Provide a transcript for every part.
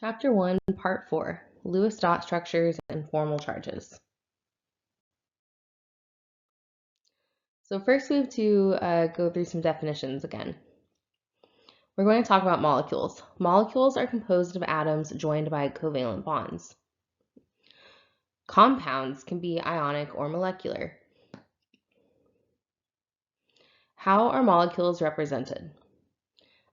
Chapter 1, Part 4, Lewis dot structures and formal charges. So first we have to go through some definitions again. We're going to talk about molecules. Molecules are composed of atoms joined by covalent bonds. Compounds can be ionic or molecular. How are molecules represented?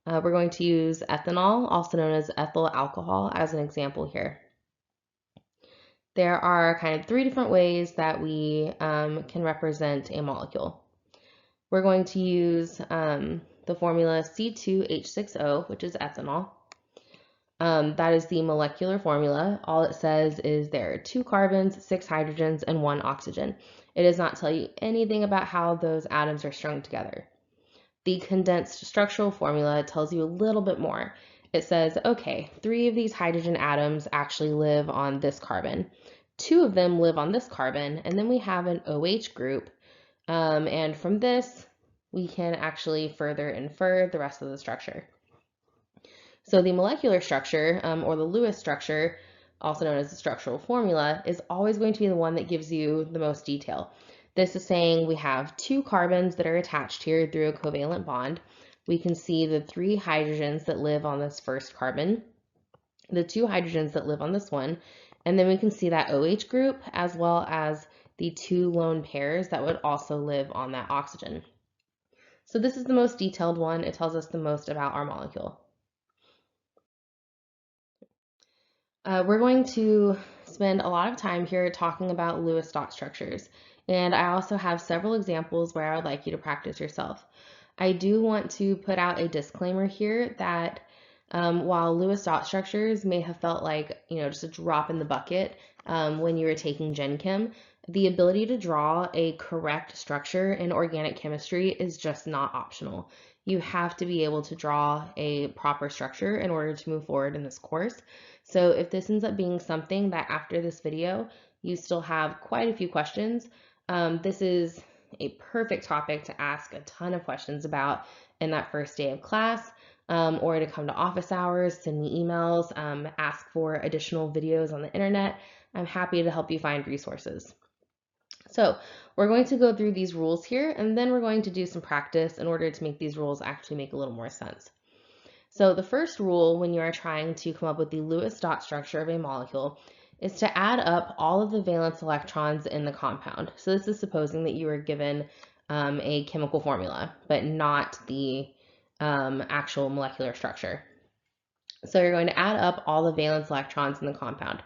We're going to use ethanol, also known as ethyl alcohol, as an example here. There are kind of three different ways that we can represent a molecule. We're going to use the formula C2H6O, which is ethanol. That is the molecular formula. All it says is there are 2 carbons, 6 hydrogens, and 1 oxygen. It does not tell you anything about how those atoms are strung together. The condensed structural formula tells you a little bit more. It says, okay, 3 of these hydrogen atoms actually live on this carbon. 2 of them live on this carbon, and then we have an OH group. And from this, we can actually further infer the rest of the structure. So the molecular structure, or the Lewis structure, also known as the structural formula, is always going to be the one that gives you the most detail. This is saying we have 2 carbons that are attached here through a covalent bond. We can see the 3 hydrogens that live on this first carbon, the 2 hydrogens that live on this one, and then we can see that OH group as well as the 2 lone pairs that would also live on that oxygen. So this is the most detailed one. It tells us the most about our molecule. We're going to spend a lot of time here talking about Lewis dot structures, and I also have several examples where I would like you to practice yourself. I do want to put out a disclaimer here that while Lewis dot structures may have felt like, just a drop in the bucket when you were taking Gen Chem, the ability to draw a correct structure in organic chemistry is just not optional. You have to be able to draw a proper structure in order to move forward in this course. So if this ends up being something that after this video, you still have quite a few questions, this is a perfect topic to ask a ton of questions about in that first day of class, or to come to office hours, send me emails, ask for additional videos on the internet. I'm happy to help you find resources. So we're going to go through these rules here, and then we're going to do some practice in order to make these rules actually make a little more sense. So the first rule when you are trying to come up with the Lewis dot structure of a molecule is to add up all of the valence electrons in the compound. So this is supposing that you are given a chemical formula, but not the actual molecular structure. So you're going to add up all the valence electrons in the compound.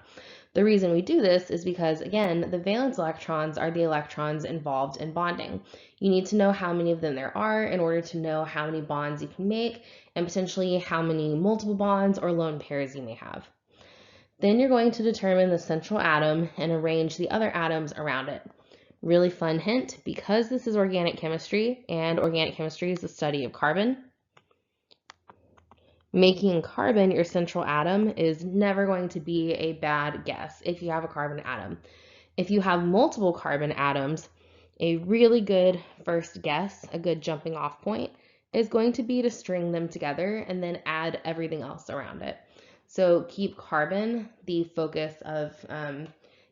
The reason we do this is because, again, the valence electrons are the electrons involved in bonding. You need to know how many of them there are in order to know how many bonds you can make and potentially how many multiple bonds or lone pairs you may have. Then you're going to determine the central atom and arrange the other atoms around it. Really fun hint, because this is organic chemistry and organic chemistry is the study of carbon, making carbon your central atom is never going to be a bad guess if you have a carbon atom. If you have multiple carbon atoms, a really good first guess, a good jumping off point, is going to be to string them together and then add everything else around it. So keep carbon the focus of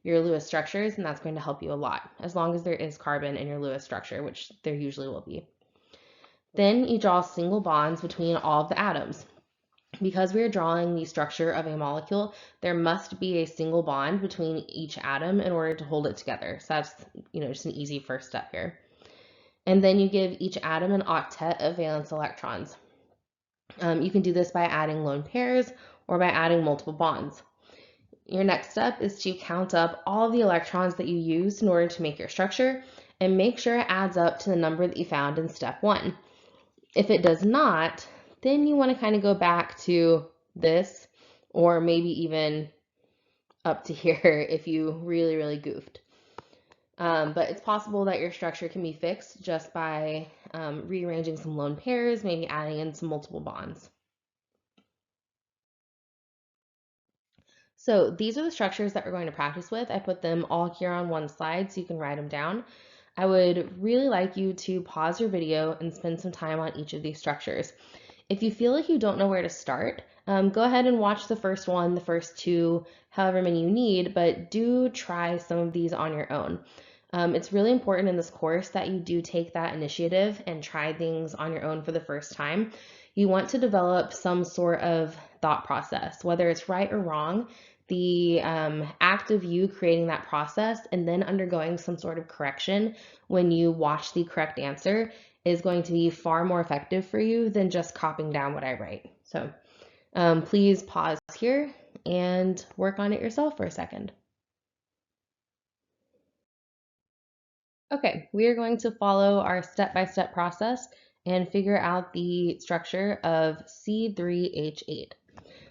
your Lewis structures, and that's going to help you a lot, as long as there is carbon in your Lewis structure, which there usually will be. Then you draw single bonds between all of the atoms. Because we are drawing the structure of a molecule, there must be a single bond between each atom in order to hold it together. So that's, just an easy first step here. And then you give each atom an octet of valence electrons. You can do this by adding lone pairs or by adding multiple bonds. Your next step is to count up all of the electrons that you used in order to make your structure and make sure it adds up to the number that you found in step 1. If it does not, then you want to kind of go back to this, or maybe even up to here if you really, really goofed. But it's possible that your structure can be fixed just by rearranging some lone pairs, maybe adding in some multiple bonds. So these are the structures that we're going to practice with. I put them all here on one slide so you can write them down. I would really like you to pause your video and spend some time on each of these structures. If you feel like you don't know where to start, Go ahead and watch the first one, the first two, however many you need, but do try some of these on your own. It's really important in this course that you do take that initiative and try things on your own for the first time. You want to develop some sort of thought process, whether it's right or wrong. The act of you creating that process and then undergoing some sort of correction when you watch the correct answer is going to be far more effective for you than just copying down what I write. So please pause here and work on it yourself for a second. Okay, we are going to follow our step-by-step process and figure out the structure of C3H8.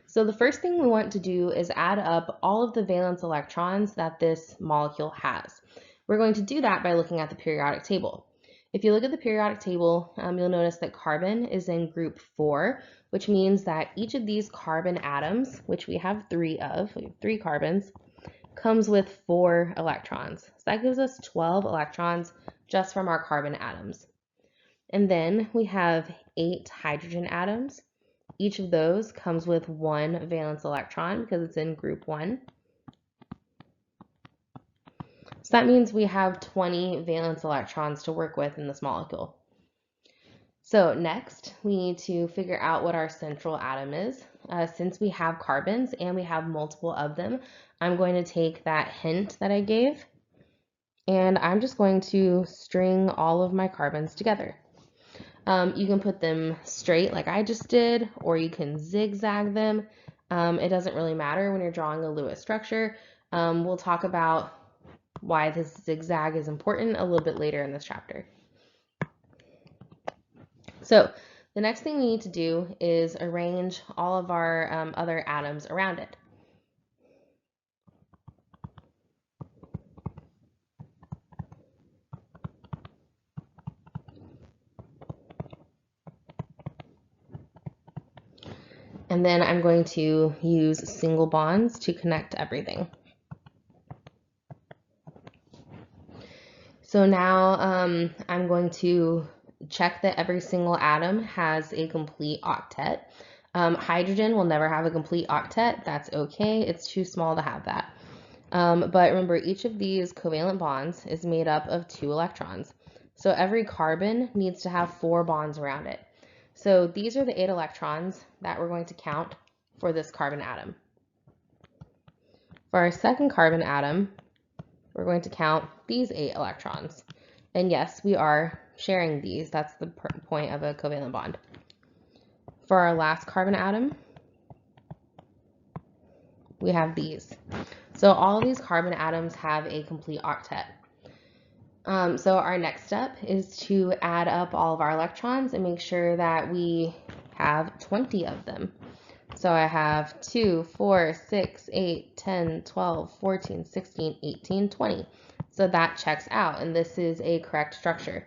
So the first thing we want to do is add up all of the valence electrons that this molecule has. We're going to do that by looking at the periodic table. If you look at the periodic table, you'll notice that carbon is in group 4, which means that each of these carbon atoms, which we have 3 of, we have 3 carbons, comes with 4 electrons. So that gives us 12 electrons just from our carbon atoms. And then we have 8 hydrogen atoms. Each of those comes with 1 valence electron because it's in group 1. So that means we have 20 valence electrons to work with in this molecule. So next, we need to figure out what our central atom is. Since we have carbons and we have multiple of them, I'm going to take that hint that I gave and I'm just going to string all of my carbons together. You can put them straight like I just did, or you can zigzag them. It doesn't really matter when you're drawing a Lewis structure. We'll talk about why this zigzag is important a little bit later in this chapter. So the next thing we need to do is arrange all of our other atoms around it. And then I'm going to use single bonds to connect everything. So now I'm going to check that every single atom has a complete octet. Hydrogen will never have a complete octet. That's okay. It's too small to have that. But remember, each of these covalent bonds is made up of 2 electrons. So every carbon needs to have 4 bonds around it. So these are the 8 electrons that we're going to count for this carbon atom. For our second carbon atom, we're going to count these 8 electrons. And yes, we are sharing these. That's the point of a covalent bond. For our last carbon atom, we have these. So all of these carbon atoms have a complete octet. So our next step is to add up all of our electrons and make sure that we have 20 of them. So I have 2, 4, 6, 8, 10, 12, 14, 16, 18, 20. So that checks out, and this is a correct structure.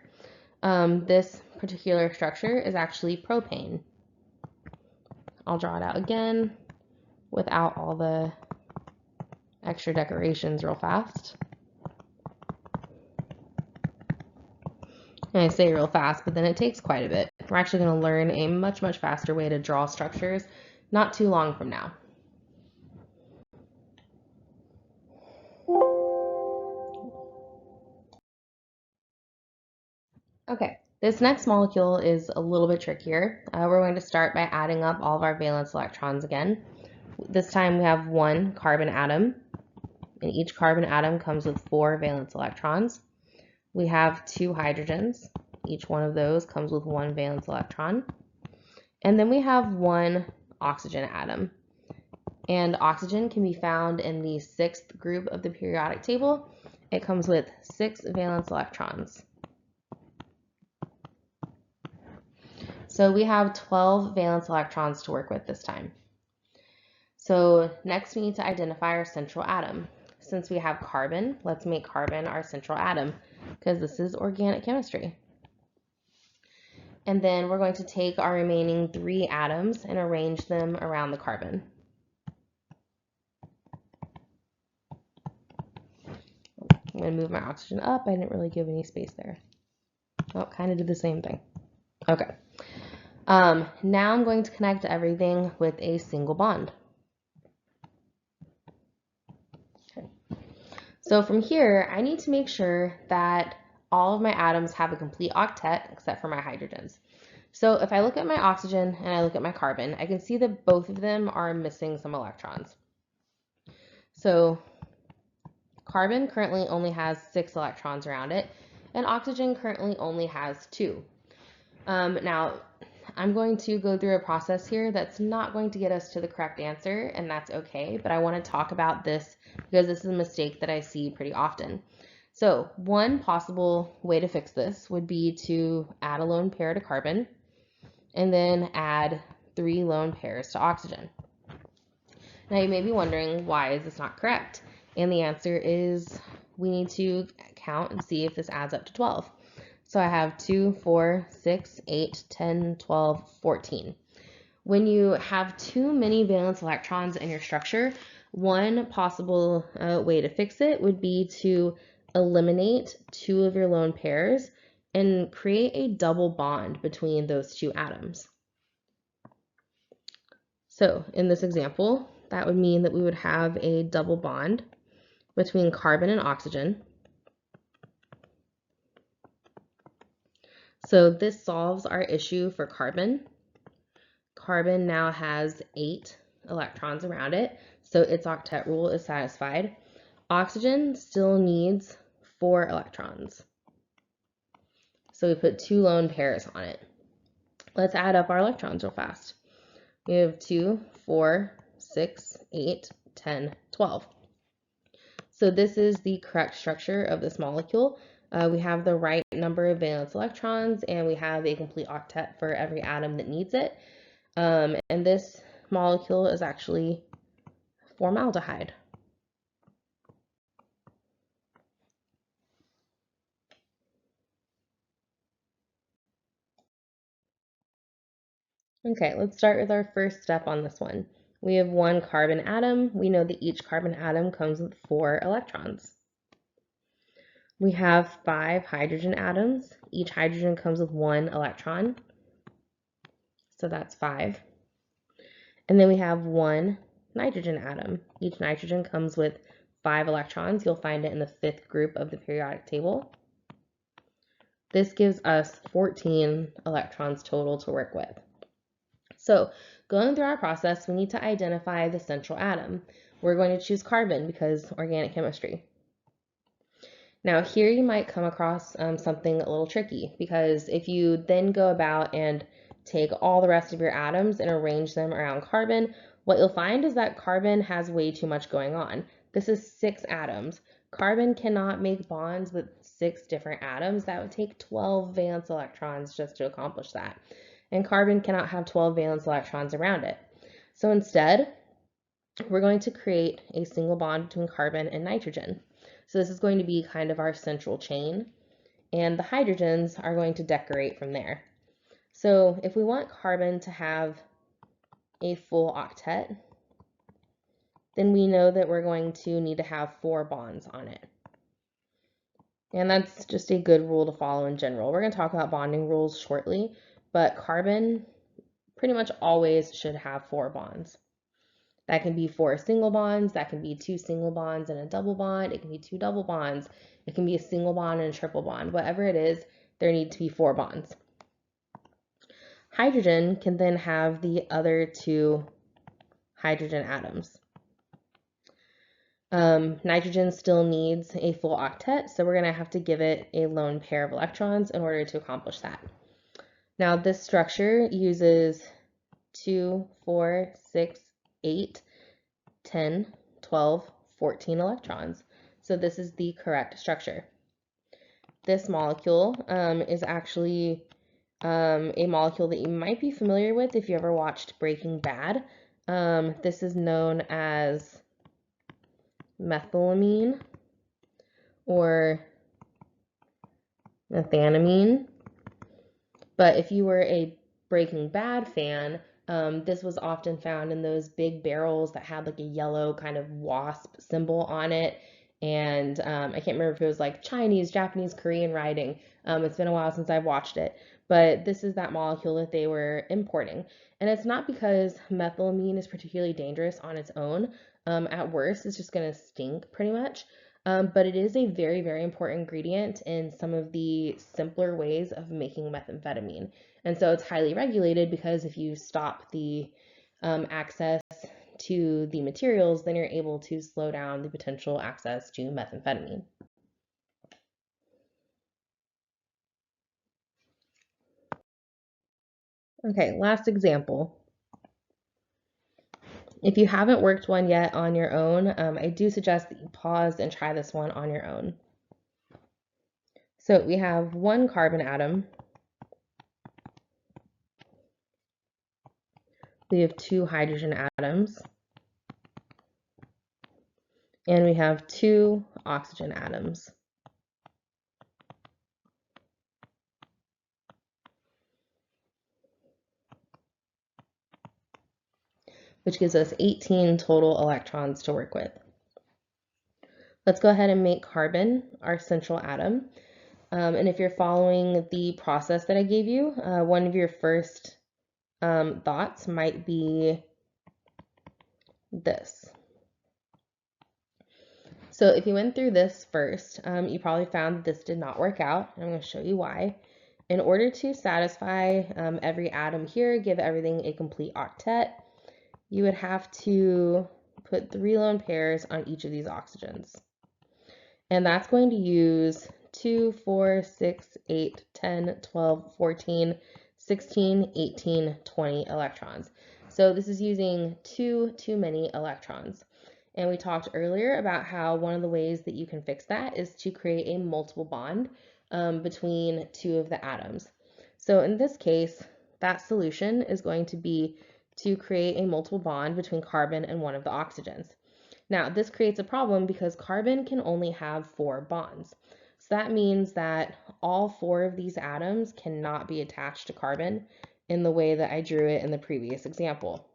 This particular structure is actually propane. I'll draw it out again without all the extra decorations real fast. And I say real fast, but then it takes quite a bit. We're actually going to learn a much, much faster way to draw structures not too long from now. Okay, this next molecule is a little bit trickier. We're going to start by adding up all of our valence electrons again. This time we have 1 carbon atom, and each carbon atom comes with 4 valence electrons. We have 2 hydrogens. Each one of those comes with 1 valence electron. And then we have 1 oxygen atom. And oxygen can be found in the 6th group of the periodic table. It comes with 6 valence electrons. So we have 12 valence electrons to work with this time. So next we need to identify our central atom. Since we have carbon, let's make carbon our central atom because this is organic chemistry. And then we're going to take our remaining 3 atoms and arrange them around the carbon. I'm going to move my oxygen up. I didn't really give any space there. Oh, kind of did the same thing. Okay. Now I'm going to connect everything with a single bond. Okay. So from here, I need to make sure that all of my atoms have a complete octet except for my hydrogens. So if I look at my oxygen and I look at my carbon, I can see that both of them are missing some electrons. So carbon currently only has 6 electrons around it, and oxygen currently only has 2. Now, I'm going to go through a process here that's not going to get us to the correct answer, and that's okay, but I want to talk about this because this is a mistake that I see pretty often. So one possible way to fix this would be to add a lone pair to carbon and then add 3 lone pairs to oxygen. Now you may be wondering, why is this not correct? And the answer is we need to count and see if this adds up to 12. So I have 2, 4, 6, 8, 10, 12, 14. When you have too many valence electrons in your structure, one possible way to fix it would be to eliminate 2 of your lone pairs and create a double bond between those 2 atoms. So in this example, that would mean that we would have a double bond between carbon and oxygen. So this solves our issue for carbon. Carbon now has 8 electrons around it, so its octet rule is satisfied. Oxygen still needs 4 electrons. So we put 2 lone pairs on it. Let's add up our electrons real fast. We have 2, 4, 6, 8, 10, 12. So this is the correct structure of this molecule. We have the right number of valence electrons, and we have a complete octet for every atom that needs it. And this molecule is actually formaldehyde. Okay, let's start with our first step on this one. We have 1 carbon atom. We know that each carbon atom comes with 4 electrons. We have 5 hydrogen atoms. Each hydrogen comes with 1 electron. So that's 5. And then we have 1 nitrogen atom. Each nitrogen comes with 5 electrons. You'll find it in the 5th group of the periodic table. This gives us 14 electrons total to work with. So going through our process, we need to identify the central atom. We're going to choose carbon because organic chemistry. Now here you might come across something a little tricky, because if you then go about and take all the rest of your atoms and arrange them around carbon, what you'll find is that carbon has way too much going on. This is 6 atoms. Carbon cannot make bonds with 6 different atoms. That would take 12 valence electrons just to accomplish that. And carbon cannot have 12 valence electrons around it. So instead, we're going to create a single bond between carbon and nitrogen. So this is going to be kind of our central chain, and the hydrogens are going to decorate from there. So if we want carbon to have a full octet, then we know that we're going to need to have 4 bonds on it. And that's just a good rule to follow in general. We're going to talk about bonding rules shortly, but carbon pretty much always should have 4 bonds. That can be 4 single bonds, that can be 2 single bonds and a double bond, it can be 2 double bonds, it can be a single bond and a triple bond. Whatever it is, there need to be 4 bonds. Hydrogen can then have the other 2 hydrogen atoms. Nitrogen still needs a full octet, so we're going to have to give it a lone pair of electrons in order to accomplish that. Now this structure uses 2, 4, 6, 8, 10, 12, 14 electrons. So this is the correct structure. This molecule is actually a molecule that you might be familiar with if you ever watched Breaking Bad. This is known as methylamine or methanamine. But if you were a Breaking Bad fan, this was often found in those big barrels that had like a yellow kind of wasp symbol on it. And I can't remember if it was like Chinese, Japanese, Korean writing. It's been a while since I've watched it. but this is that molecule that they were importing. And it's not because methylamine is particularly dangerous on its own. At worst, it's just going to stink pretty much. But it is a very, very important ingredient in some of the simpler ways of making methamphetamine. And so it's highly regulated because if you stop the access to the materials, then you're able to slow down the potential access to methamphetamine. Okay, last example. If you haven't worked one yet on your own, I do suggest that you pause and try this one on your own. So we have one carbon atom. We have two hydrogen atoms. And we have two oxygen atoms. Which gives us 18 total electrons to work with. Let's go ahead and make carbon our central atom. And if you're following the process that I gave you, one of your first thoughts might be this. So if you went through this first, you probably found that this did not work out. I'm going to show you why. In order to satisfy every atom here, give everything a complete octet, you would have to put 3 lone pairs on each of these oxygens. And that's going to use 2, 4, 6, 8, 10, 12, 14, 16, 18, 20 electrons. So this is using too many electrons. And we talked earlier about how one of the ways that you can fix that is to create a multiple bond between two of the atoms. So in this case, that solution is going to be to create a multiple bond between carbon and one of the oxygens. Now, this creates a problem because carbon can only have 4 bonds. So that means that all 4 of these atoms cannot be attached to carbon in the way that I drew it in the previous example.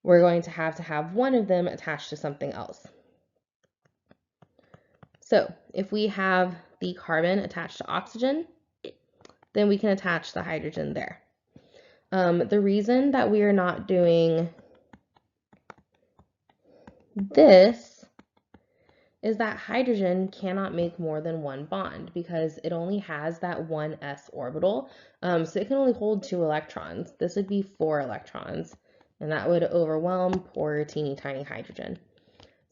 We're going to have one of them attached to something else. So if we have the carbon attached to oxygen, then we can attach the hydrogen there. The reason that we are not doing this is that hydrogen cannot make more than one bond because it only has that one s orbital. So it can only hold 2 electrons. This would be 4 electrons, and that would overwhelm poor teeny tiny hydrogen.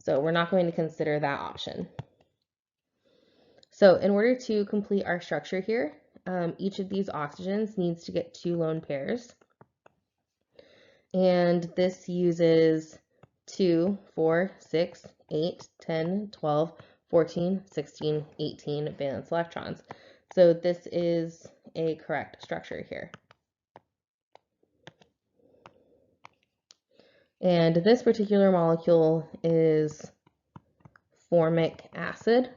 So we're not going to consider that option. So in order to complete our structure here, each of these oxygens needs to get 2 lone pairs. And this uses 2, 4, 6, 8, 10, 12, 14, 16, 18 valence electrons. So this is a correct structure here. And this particular molecule is formic acid,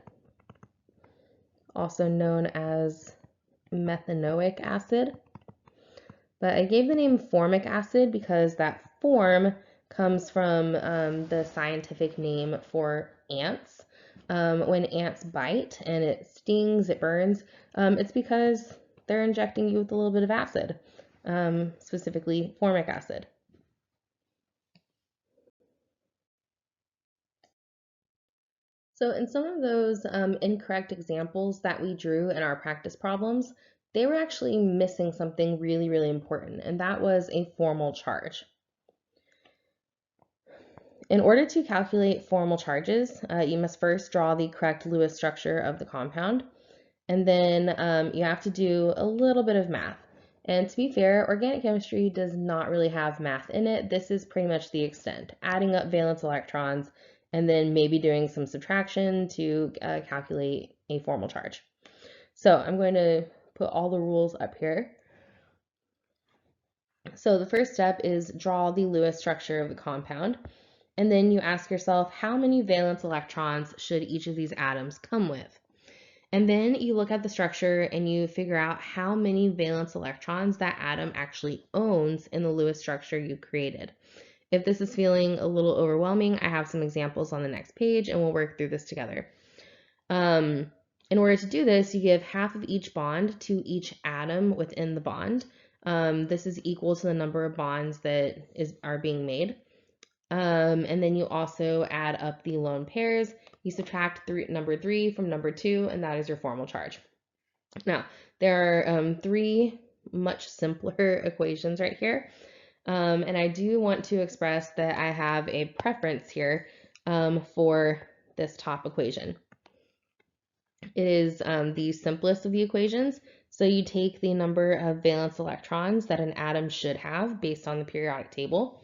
also known as methanoic acid. But I gave the name formic acid because that form comes from the scientific name for ants. When ants bite and it stings, it burns, it's because they're injecting you with a little bit of acid, specifically formic acid. So in some of those incorrect examples that we drew in our practice problems, they were actually missing something really, really important, and that was a formal charge. In order to calculate formal charges, you must first draw the correct Lewis structure of the compound, and then you have to do a little bit of math. And to be fair, organic chemistry does not really have math in it. This is pretty much the extent, adding up valence electrons and then maybe doing some subtraction to calculate a formal charge. So I'm going to put all the rules up here. So the first step is draw the Lewis structure of the compound. And then you ask yourself, how many valence electrons should each of these atoms come with? And then you look at the structure and you figure out how many valence electrons that atom actually owns in the Lewis structure you created. If this is feeling a little overwhelming, I have some examples on the next page and we'll work through this together. In order to do this, you give half of each bond to each atom within the bond. This is equal to the number of bonds that are being made. And then you also add up the lone pairs. You subtract number 3 from number 2, and that is your formal charge. Now, there are 3 much simpler equations right here. And I do want to express that I have a preference here for this top equation. It is the simplest of the equations. So you take the number of valence electrons that an atom should have based on the periodic table.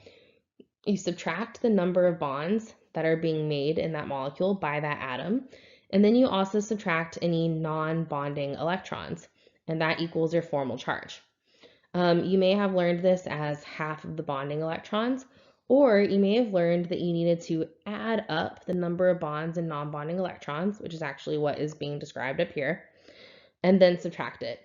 You subtract the number of bonds that are being made in that molecule by that atom. And then you also subtract any non-bonding electrons, and that equals your formal charge. You may have learned this as half of the bonding electrons, or you may have learned that you needed to add up the number of bonds and non-bonding electrons, which is actually what is being described up here, and then subtract it.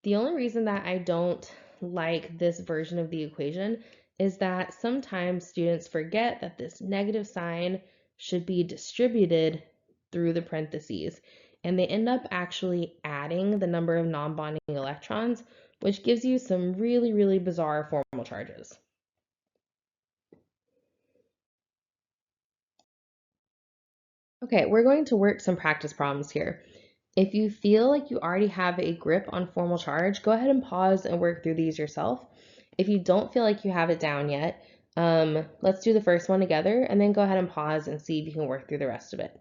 The only reason that I don't like this version of the equation is that sometimes students forget that this negative sign should be distributed through the parentheses, and they end up actually adding the number of non-bonding electrons, which gives you some really, really bizarre formal charges. Okay, we're going to work some practice problems here. If you feel like you already have a grip on formal charge, go ahead and pause and work through these yourself. If you don't feel like you have it down yet, let's do the first one together and then go ahead and pause and see if you can work through the rest of it.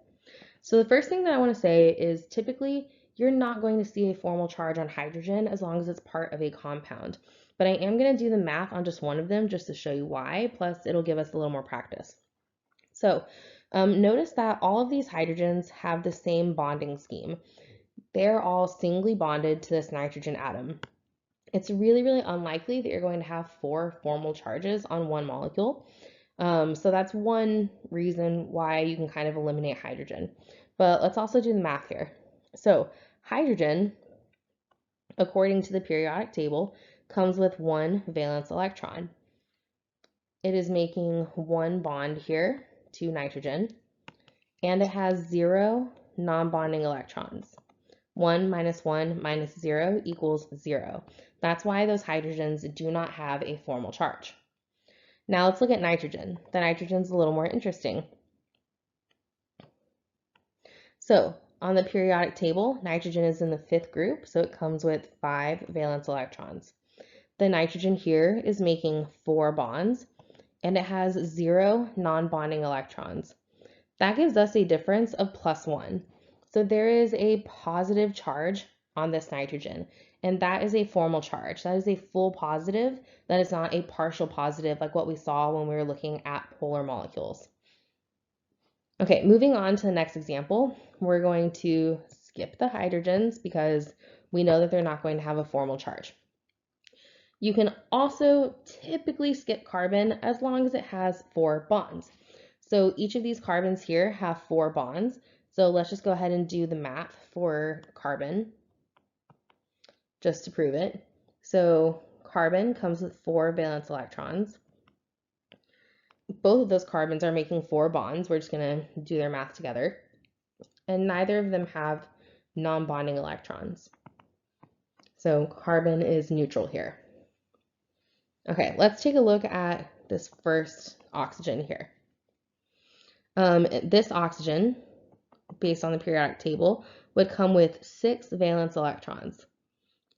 So the first thing that I want to say is typically you're not going to see a formal charge on hydrogen as long as it's part of a compound. But I am going to do the math on just one of them just to show you why, plus it'll give us a little more practice. So notice that all of these hydrogens have the same bonding scheme. They're all singly bonded to this nitrogen atom. It's really, really unlikely that you're going to have 4 formal charges on one molecule. So that's one reason why you can kind of eliminate hydrogen. But let's also do the math here. So hydrogen, according to the periodic table, comes with 1 valence electron. It is making 1 bond here to nitrogen, and it has 0 non-bonding electrons. 1 minus 1 minus 0 equals 0. That's why those hydrogens do not have a formal charge. Now let's look at nitrogen. The nitrogen's a little more interesting. So on the periodic table, nitrogen is in the 5th group, so it comes with 5 valence electrons. The nitrogen here is making 4 bonds, and it has 0 non-bonding electrons. That gives us a difference of +1. So there is a positive charge on this nitrogen, and that is a formal charge. That is a full positive. That is not a partial positive like what we saw when we were looking at polar molecules. Okay, moving on to the next example, we're going to skip the hydrogens because we know that they're not going to have a formal charge. You can also typically skip carbon as long as it has 4 bonds. So each of these carbons here have 4 bonds. So let's just go ahead and do the math for carbon just to prove it. So carbon comes with 4 valence electrons. Both of those carbons are making 4 bonds. We're just going to do their math together. And neither of them have non-bonding electrons. So carbon is neutral here. Okay, let's take a look at this first oxygen here. This oxygen, based on the periodic table, would come with 6 valence electrons.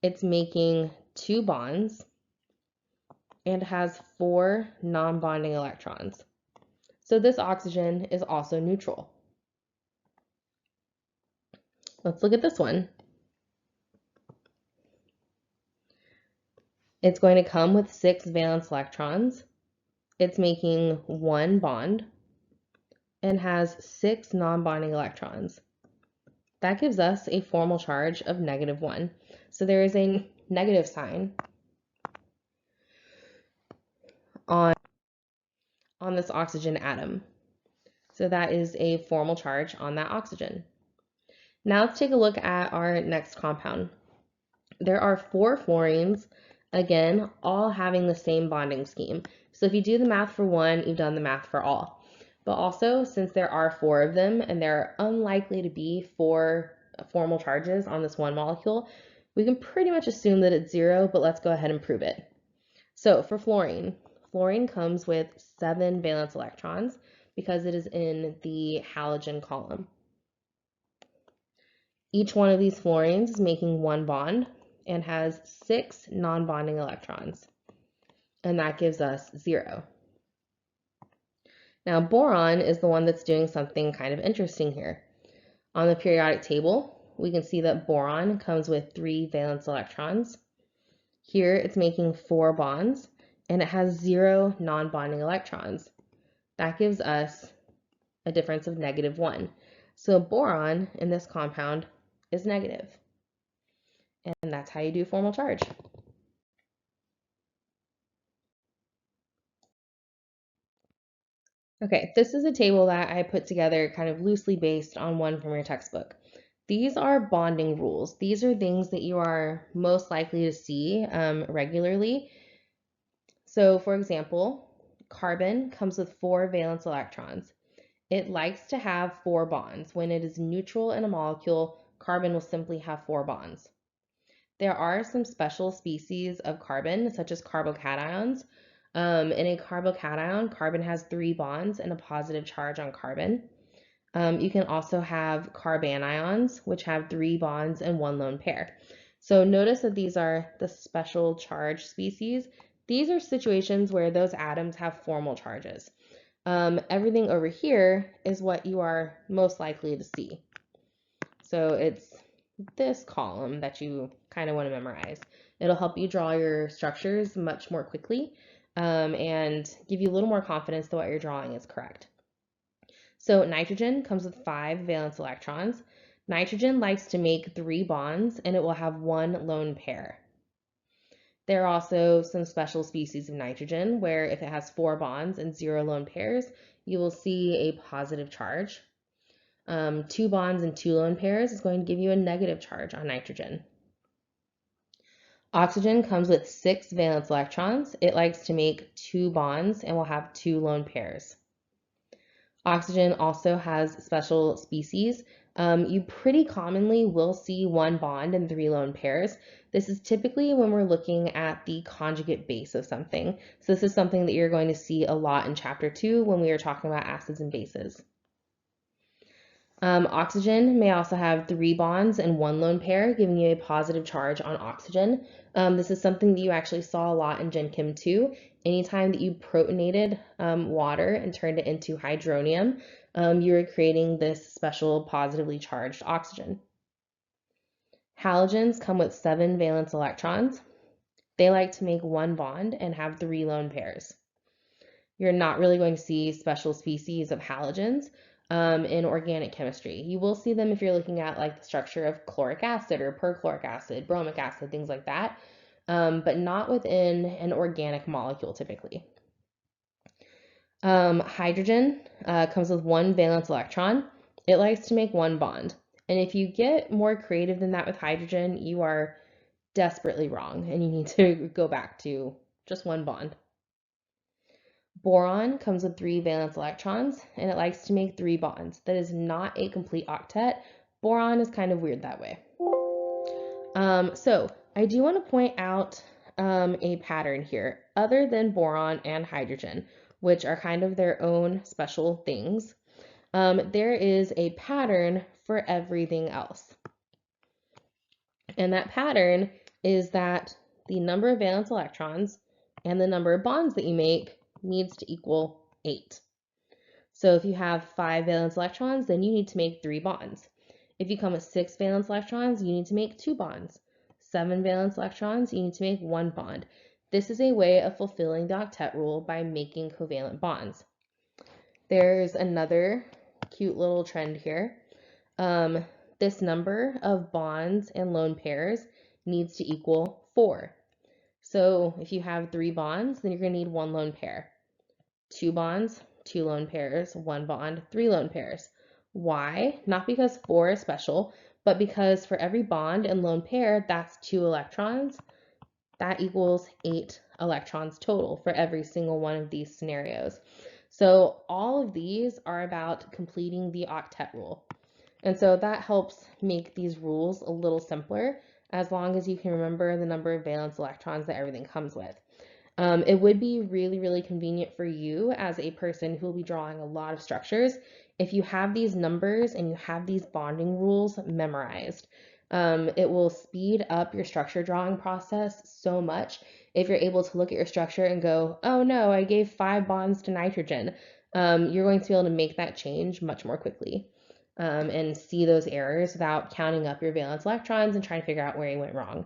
It's making 2 bonds and has 4 non-bonding electrons. So this oxygen is also neutral. Let's look at this one. It's going to come with 6 valence electrons. It's making 1 bond and has 6 non-bonding electrons. That gives us a formal charge of -1. So there is a negative sign on this oxygen atom. So that is a formal charge on that oxygen. Now let's take a look at our next compound. There are 4 fluorines, again, all having the same bonding scheme. So if you do the math for one, you've done the math for all. But also, since there are 4 of them and there are unlikely to be 4 formal charges on this one molecule, we can pretty much assume that it's 0, but let's go ahead and prove it. So for fluorine, fluorine comes with 7 valence electrons because it is in the halogen column. Each one of these fluorines is making one bond and has 6 non-bonding electrons, and that gives us 0. Now boron is the one that's doing something kind of interesting here. On the periodic table, we can see that boron comes with 3 valence electrons. Here it's making 4 bonds, and it has 0 non-bonding electrons. That gives us a difference of -1. So boron in this compound is negative. And that's how you do formal charge. Okay, this is a table that I put together kind of loosely based on one from your textbook. These are bonding rules. These are things that you are most likely to see regularly. So for example, carbon comes with 4 valence electrons. It likes to have 4 bonds. When it is neutral in a molecule, carbon will simply have 4 bonds. There are some special species of carbon, such as carbocations. In a carbocation, carbon has 3 bonds and a positive charge on carbon. You can also have carbanions, which have 3 bonds and 1 lone pair. So notice that these are the special charge species. These are situations where those atoms have formal charges. Everything over here is what you are most likely to see. So it's this column that you kind of want to memorize. It'll help you draw your structures much more quickly and give you a little more confidence that what you're drawing is correct. So nitrogen comes with 5 valence electrons. Nitrogen likes to make 3 bonds and it will have 1 lone pair. There are also some special species of nitrogen where if it has 4 bonds and 0 lone pairs, you will see a positive charge. 2 bonds and 2 lone pairs is going to give you a negative charge on nitrogen. Oxygen comes with 6 valence electrons. It likes to make 2 bonds and will have 2 lone pairs. Oxygen also has special species. You pretty commonly will see 1 bond and 3 lone pairs. This is typically when we're looking at the conjugate base of something. So this is something that you're going to see a lot in chapter 2 when we are talking about acids and bases. Oxygen may also have 3 bonds and 1 lone pair, giving you a positive charge on oxygen. This is something that you actually saw a lot in Gen Chem 2. Anytime that you protonated water and turned it into hydronium, you were creating this special positively charged oxygen. Halogens come with 7 valence electrons. They like to make 1 bond and have 3 lone pairs. You're not really going to see special species of halogens in organic chemistry. You will see them if you're looking at like the structure of chloric acid or perchloric acid, bromic acid, things like that, but not within an organic molecule typically. Hydrogen comes with 1 valence electron. It likes to make 1 bond. And if you get more creative than that with hydrogen, you are desperately wrong and you need to go back to just 1 bond. Boron comes with 3 valence electrons and it likes to make 3 bonds. That is not a complete octet. Boron is kind of weird that way. So I do want to point out a pattern here other than boron and hydrogen, which are kind of their own special things. There is a pattern for everything else. And that pattern is that the number of valence electrons and the number of bonds that you make needs to equal 8. So if you have 5 valence electrons, then you need to make 3 bonds. If you come with 6 valence electrons, you need to make 2 bonds. 7 valence electrons, you need to make 1 bond. This is a way of fulfilling the octet rule by making covalent bonds. There's another cute little trend here. This number of bonds and lone pairs needs to equal 4. So if you have 3 bonds, then you're going to need 1 lone pair. 2 bonds, 2 lone pairs, 1 bond, 3 lone pairs. Why? Not because 4 is special, but because for every bond and lone pair, that's 2 electrons. That equals 8 electrons total for every single one of these scenarios. So all of these are about completing the octet rule. And so that helps make these rules a little simpler as long as you can remember the number of valence electrons that everything comes with. It would be really, really convenient for you as a person who will be drawing a lot of structures if you have these numbers and you have these bonding rules memorized. It will speed up your structure drawing process so much if you're able to look at your structure and go, oh no, I gave 5 bonds to nitrogen. You're going to be able to make that change much more quickly and see those errors without counting up your valence electrons and trying to figure out where you went wrong.